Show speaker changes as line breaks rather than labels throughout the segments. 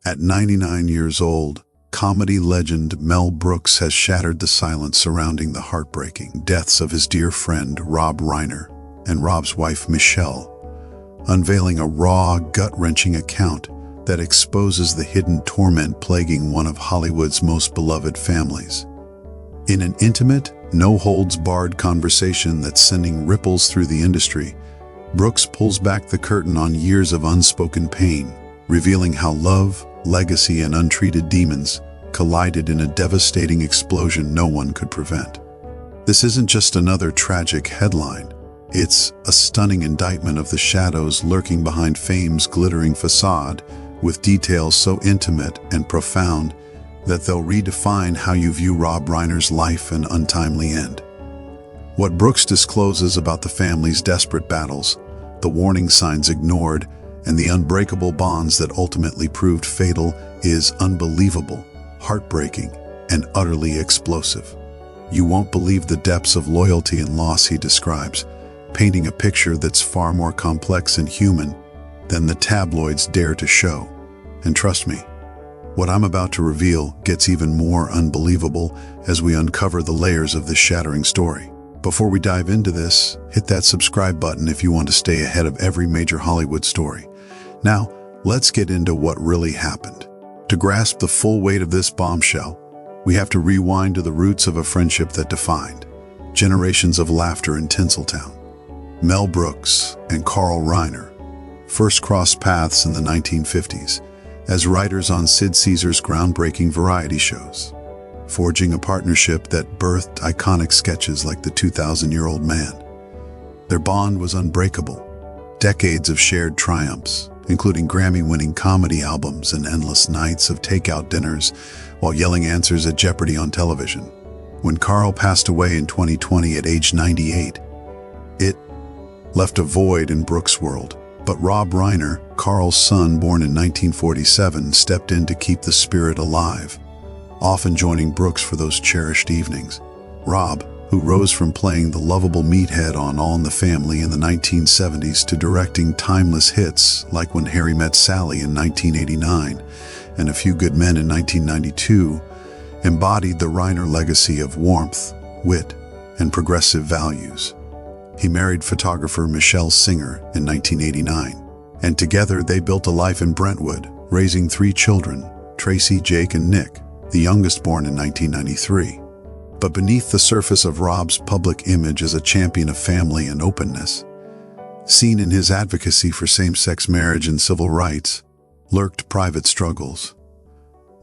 At 99 years old, comedy legend Mel Brooks has shattered the silence surrounding the heartbreaking deaths of his dear friend Rob Reiner and Rob's wife Michelle, unveiling a raw, gut-wrenching account that exposes the hidden torment plaguing one of Hollywood's most beloved families. In an intimate, no-holds-barred conversation that's sending ripples through the industry, Brooks pulls back the curtain on years of unspoken pain, revealing how love, legacy, and untreated demons collided in a devastating explosion no one could prevent. This isn't just another tragic headline. It's a stunning indictment of the shadows lurking behind fame's glittering facade, with details so intimate and profound that they'll redefine how you view Rob Reiner's life and untimely end. What Brooks discloses about the family's desperate battles, the warning signs ignored, and the unbreakable bonds that ultimately proved fatal is unbelievable, heartbreaking, and utterly explosive. You won't believe the depths of loyalty and loss he describes, painting a picture that's far more complex and human than the tabloids dare to show. And trust me, what I'm about to reveal gets even more unbelievable as we uncover the layers of this shattering story. Before we dive into this, hit that subscribe button if you want to stay ahead of every major Hollywood story. Now, let's get into what really happened. To grasp the full weight of this bombshell, we have to rewind to the roots of a friendship that defined generations of laughter in Tinseltown. Mel Brooks and Carl Reiner first crossed paths in the 1950s as writers on Sid Caesar's groundbreaking variety shows, forging a partnership that birthed iconic sketches like The 2,000-Year-Old Man. Their bond was unbreakable, decades of shared triumphs, including Grammy-winning comedy albums and endless nights of takeout dinners while yelling answers at Jeopardy on television. When Carl passed away in 2020 at age 98, it left a void in Brooks' world. But Rob Reiner, Carl's son born in 1947, stepped in to keep the spirit alive, often joining Brooks for those cherished evenings. Rob, who rose from playing the lovable meathead on All in the Family in the 1970s to directing timeless hits like When Harry Met Sally in 1989 and A Few Good Men in 1992, embodied the Reiner legacy of warmth, wit, and progressive values. He married photographer Michelle Singer in 1989, and together they built a life in Brentwood, raising 3 children, Tracy, Jake, and Nick, the youngest born in 1993. But beneath the surface of Rob's public image as a champion of family and openness, seen in his advocacy for same-sex marriage and civil rights, lurked private struggles.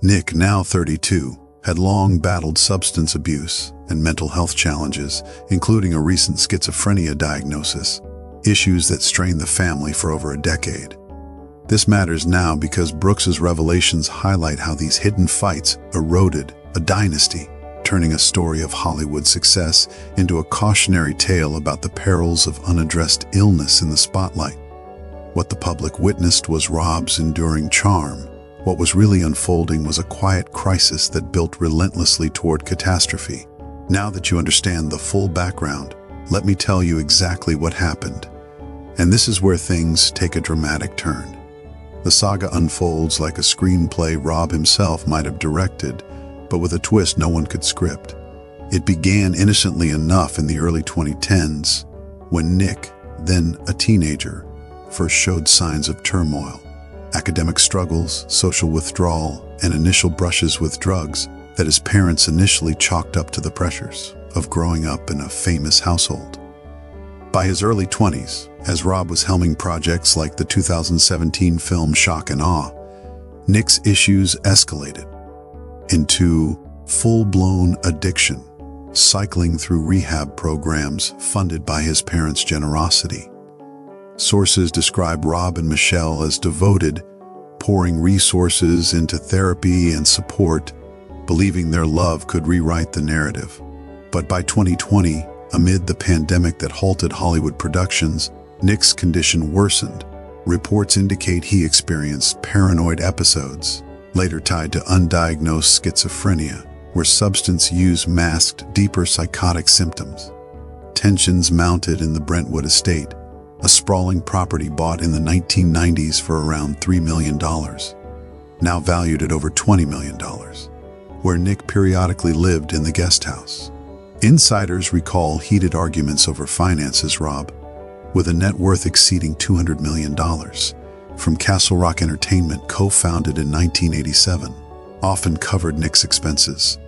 Nick, now 32, had long battled substance abuse and mental health challenges, including a recent schizophrenia diagnosis, issues that strained the family for over a decade. This matters now because Brooks's revelations highlight how these hidden fights eroded a dynasty, turning a story of Hollywood success into a cautionary tale about the perils of unaddressed illness in the spotlight. What the public witnessed was Rob's enduring charm. What was really unfolding was a quiet crisis that built relentlessly toward catastrophe. Now that you understand the full background, let me tell you exactly what happened. And this is where things take a dramatic turn. The saga unfolds like a screenplay Rob himself might have directed, but with a twist no one could script. It began innocently enough in the early 2010s, when Nick, then a teenager, first showed signs of turmoil. Academic struggles, social withdrawal, and initial brushes with drugs that his parents initially chalked up to the pressures of growing up in a famous household. By his early 20s, as Rob was helming projects like the 2017 film Shock and Awe, Nick's issues escalated into full-blown addiction, cycling through rehab programs funded by his parents' generosity. Sources describe Rob and Michelle as devoted, pouring resources into therapy and support, believing their love could rewrite the narrative. But by 2020, amid the pandemic that halted Hollywood productions, Nick's condition worsened. Reports indicate he experienced paranoid episodes, later tied to undiagnosed schizophrenia, where substance use masked deeper psychotic symptoms. Tensions mounted in the Brentwood estate, a sprawling property bought in the 1990s for around $3 million. now valued at over $20 million, where Nick periodically lived in the guest house. Insiders recall heated arguments over finances. Rob, with a net worth exceeding $200 million, from Castle Rock Entertainment, co-founded in 1987, often covered Nick's expenses,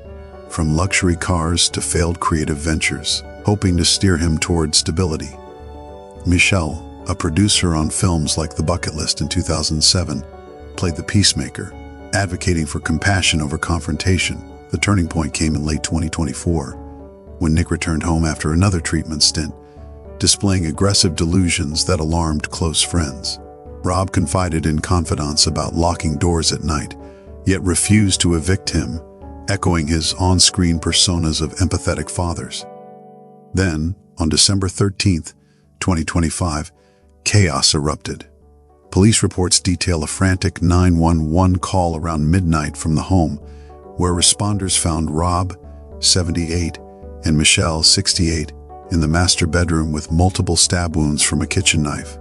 from luxury cars to failed creative ventures, hoping to steer him toward stability. Michelle, a producer on films like The Bucket List in 2007, played the peacemaker, advocating for compassion over confrontation. The turning point came in late 2024, when Nick returned home after another treatment stint, displaying aggressive delusions that alarmed close friends. Rob confided in confidants about locking doors at night, yet refused to evict him, echoing his on-screen personas of empathetic fathers. Then, on December 13, 2025, chaos erupted. Police reports detail a frantic 911 call around midnight from the home, where responders found Rob, 78, and Michelle, 68, in the master bedroom with multiple stab wounds from a kitchen knife.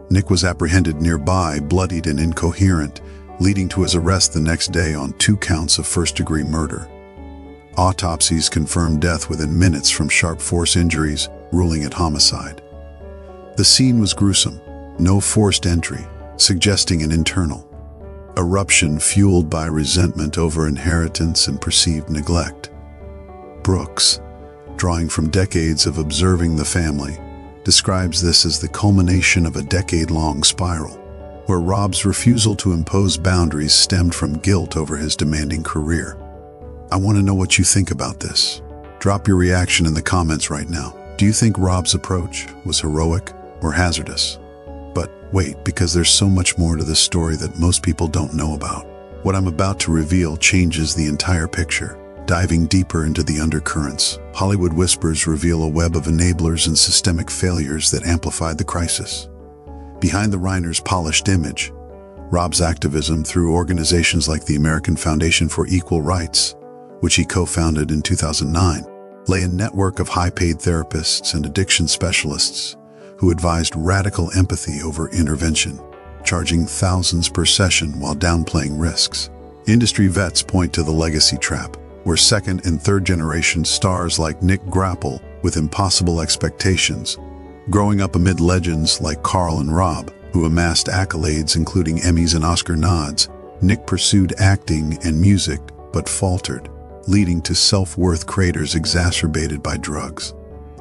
Nick was apprehended nearby, bloodied and incoherent, leading to his arrest the next day on 2 counts of first-degree murder. Autopsies confirmed death within minutes from sharp force injuries, ruling it homicide. The scene was gruesome, no forced entry, suggesting an internal eruption fueled by resentment over inheritance and perceived neglect. Brooks, drawing from decades of observing the family, describes this as the culmination of a decade-long spiral, where Rob's refusal to impose boundaries stemmed from guilt over his demanding career. I want to know what you think about this. Drop your reaction in the comments right now. Do you think Rob's approach was heroic or hazardous? But wait, because there's so much more to this story that most people don't know about. What I'm about to reveal changes the entire picture. Diving deeper into the undercurrents, Hollywood whispers reveal a web of enablers and systemic failures that amplified the crisis. Behind the Reiner's polished image, Rob's activism through organizations like the American Foundation for Equal Rights, which he co-founded in 2009, lay a network of high-paid therapists and addiction specialists who advised radical empathy over intervention, charging thousands per session while downplaying risks. Industry vets point to the legacy trap, where second and third generation stars like Nick grapple with impossible expectations. Growing up amid legends like Carl and Rob, who amassed accolades including Emmys and Oscar nods, Nick pursued acting and music but faltered, leading to self-worth craters exacerbated by drugs.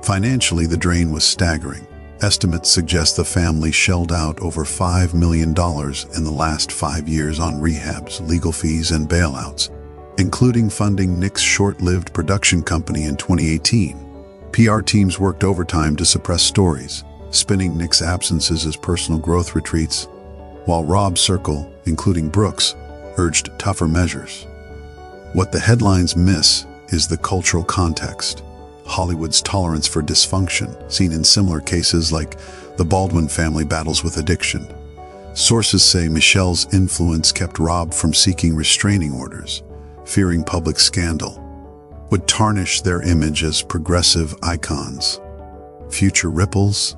Financially, the drain was staggering. Estimates suggest the family shelled out over $5 million in the last 5 years on rehabs, legal fees, and bailouts, including funding Nick's short-lived production company in 2018. PR teams worked overtime to suppress stories, spinning Nick's absences as personal growth retreats, while Rob's circle, including Brooks, urged tougher measures. What the headlines miss is the cultural context. Hollywood's tolerance for dysfunction, seen in similar cases like the Baldwin family battles with addiction. Sources say Michelle's influence kept Rob from seeking restraining orders, fearing public scandal would tarnish their image as progressive icons. Future ripples?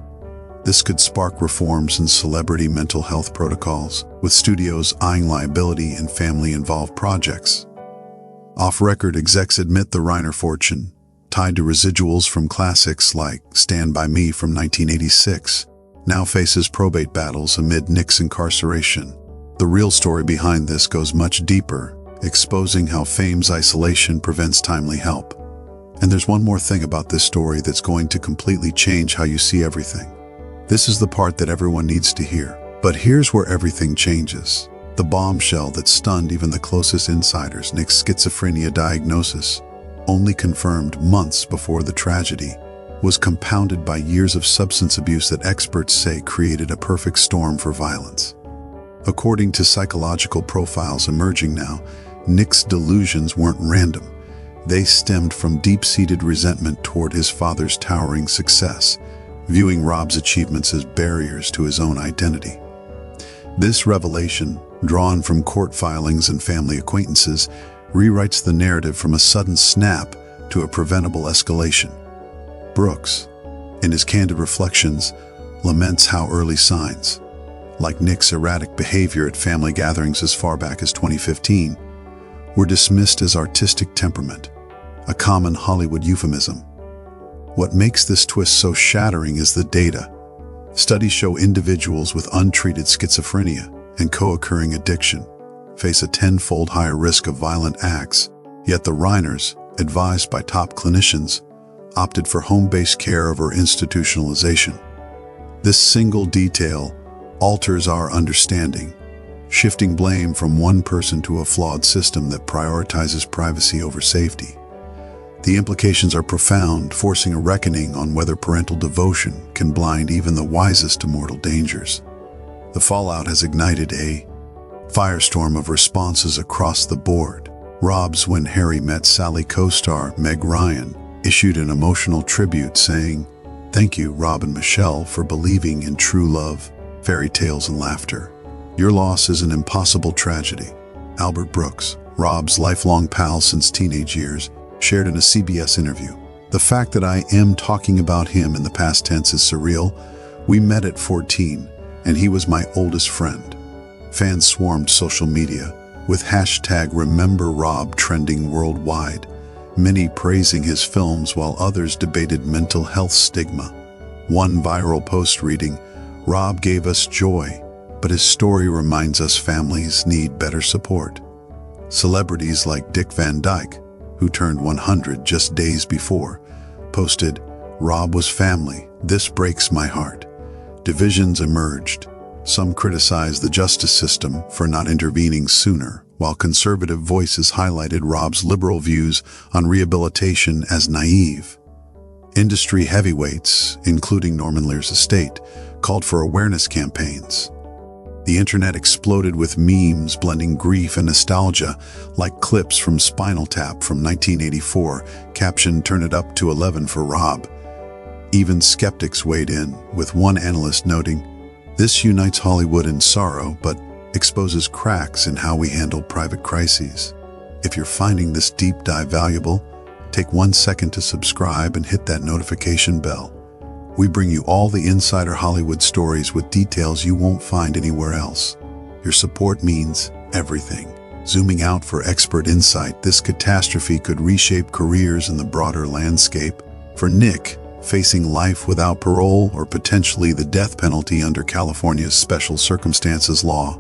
This could spark reforms in celebrity mental health protocols, with studios eyeing liability in family-involved projects. Off-record execs admit the Reiner fortune, tied to residuals from classics like Stand By Me from 1986, now faces probate battles amid Nick's incarceration. The real story behind this goes much deeper, exposing how fame's isolation prevents timely help. And there's one more thing about this story that's going to completely change how you see everything. This is the part that everyone needs to hear. But here's where everything changes. The bombshell that stunned even the closest insiders, Nick's schizophrenia diagnosis, only confirmed months before the tragedy, was compounded by years of substance abuse that experts say created a perfect storm for violence. According to psychological profiles emerging now, Nick's delusions weren't random. They stemmed from deep-seated resentment toward his father's towering success, viewing Rob's achievements as barriers to his own identity. This revelation, drawn from court filings and family acquaintances, rewrites the narrative from a sudden snap to a preventable escalation. Brooks, in his candid reflections, laments how early signs, like Nick's erratic behavior at family gatherings as far back as 2015, were dismissed as artistic temperament, a common Hollywood euphemism. What makes this twist so shattering is the data. Studies show individuals with untreated schizophrenia and co-occurring addiction face a 10-fold higher risk of violent acts, yet the Reiners, advised by top clinicians, opted for home-based care over institutionalization. This single detail alters our understanding, shifting blame from one person to a flawed system that prioritizes privacy over safety. The implications are profound, forcing a reckoning on whether parental devotion can blind even the wisest to mortal dangers. The fallout has ignited a firestorm of responses across the board. Rob's When Harry Met Sally co-star Meg Ryan issued an emotional tribute saying, "Thank you, Rob and Michelle, for believing in true love, fairy tales, and laughter. Your loss is an impossible tragedy." Albert Brooks, Rob's lifelong pal since teenage years, shared in a CBS interview, "The fact that I am talking about him in the past tense is surreal. We met at 14, and he was my oldest friend." Fans swarmed social media, with hashtag #RememberRob trending worldwide, many praising his films while others debated mental health stigma. One viral post reading, "Rob gave us joy, but his story reminds us families need better support." Celebrities like Dick Van Dyke, who turned 100 just days before, posted, "Rob was family. This breaks my heart." Divisions emerged. Some criticized the justice system for not intervening sooner, while conservative voices highlighted Rob's liberal views on rehabilitation as naive. Industry heavyweights, including Norman Lear's estate, called for awareness campaigns. The internet exploded with memes blending grief and nostalgia, like clips from Spinal Tap from 1984, captioned "Turn it up to 11 for Rob." Even skeptics weighed in, with one analyst noting, "This unites Hollywood in sorrow, but exposes cracks in how we handle private crises." If you're finding this deep dive valuable, take 1 second to subscribe and hit that notification bell. We bring you all the insider Hollywood stories with details you won't find anywhere else. Your support means everything. Zooming out for expert insight, this catastrophe could reshape careers in the broader landscape. For Nick, facing life without parole or potentially the death penalty under California's special circumstances law,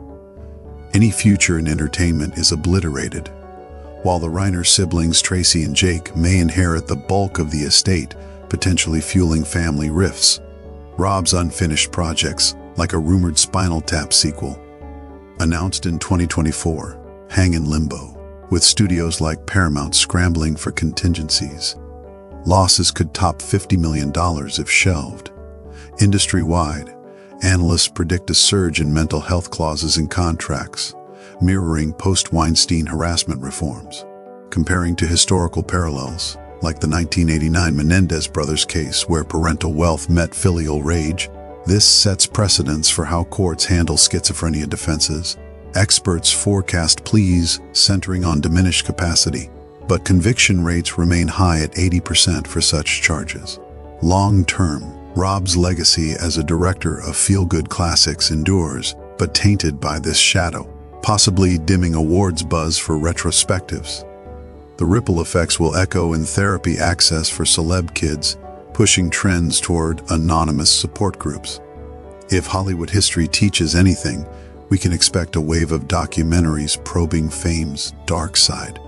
any future in entertainment is obliterated. While the Reiner siblings Tracy and Jake may inherit the bulk of the estate, potentially fueling family rifts, Rob's unfinished projects, like a rumored Spinal Tap sequel, announced in 2024, hang in limbo, with studios like Paramount scrambling for contingencies. Losses could top $50 million if shelved. Industry-wide, analysts predict a surge in mental health clauses in contracts, mirroring post-Weinstein harassment reforms. Comparing to historical parallels, like the 1989 Menendez brothers case where parental wealth met filial rage, this sets precedents for how courts handle schizophrenia defenses. Experts forecast pleas centering on diminished capacity, but conviction rates remain high at 80% for such charges. Long-term, Rob's legacy as a director of feel-good classics endures, but tainted by this shadow, possibly dimming awards buzz for retrospectives. The ripple effects will echo in therapy access for celeb kids, pushing trends toward anonymous support groups. If Hollywood history teaches anything, we can expect a wave of documentaries probing fame's dark side.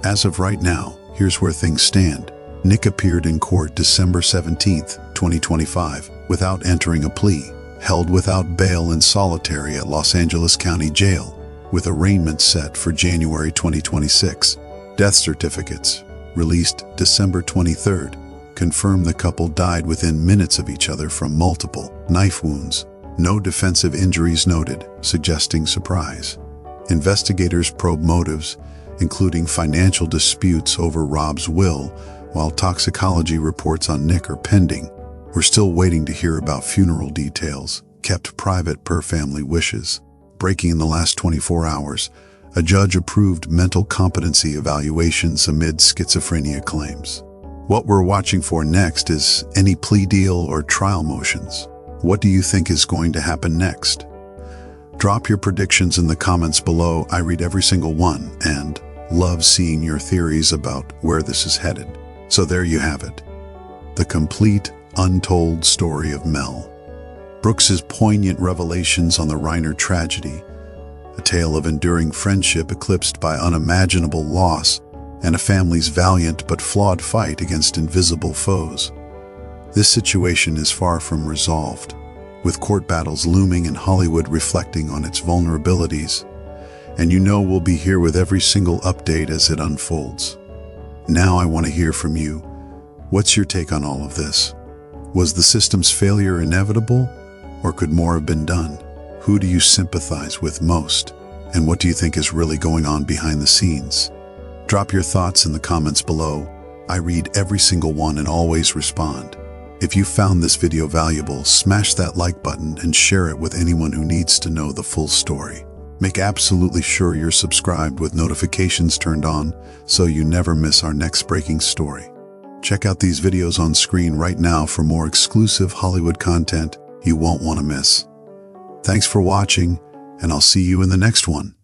As of right now, here's where things stand. Nick appeared in court December 17, 2025, without entering a plea, held without bail in solitary at Los Angeles County Jail, with arraignment set for January 2026. Death certificates, released December 23rd, confirm the couple died within minutes of each other from multiple knife wounds. No defensive injuries noted, suggesting surprise. Investigators probe motives, including financial disputes over Rob's will, while toxicology reports on Nick are pending. We're still waiting to hear about funeral details, kept private per family wishes. Breaking in the last 24 hours, a judge approved mental competency evaluations amid schizophrenia claims. What we're watching for next is any plea deal or trial motions. What do you think is going to happen next? Drop your predictions in the comments below. I read every single one and love seeing your theories about where this is headed. So there you have it. The complete, untold story of Mel Brooks's poignant revelations on the Reiner tragedy, a tale of enduring friendship eclipsed by unimaginable loss and a family's valiant but flawed fight against invisible foes. This situation is far from resolved, with court battles looming and Hollywood reflecting on its vulnerabilities. And you know we'll be here with every single update as it unfolds. Now I want to hear from you. What's your take on all of this? Was the system's failure inevitable, or could more have been done? Who do you sympathize with most? And what do you think is really going on behind the scenes? Drop your thoughts in the comments below. I read every single one and always respond. If you found this video valuable, smash that like button and share it with anyone who needs to know the full story. Make absolutely sure you're subscribed with notifications turned on so you never miss our next breaking story. Check out these videos on screen right now for more exclusive Hollywood content you won't want to miss. Thanks for watching, and I'll see you in the next one.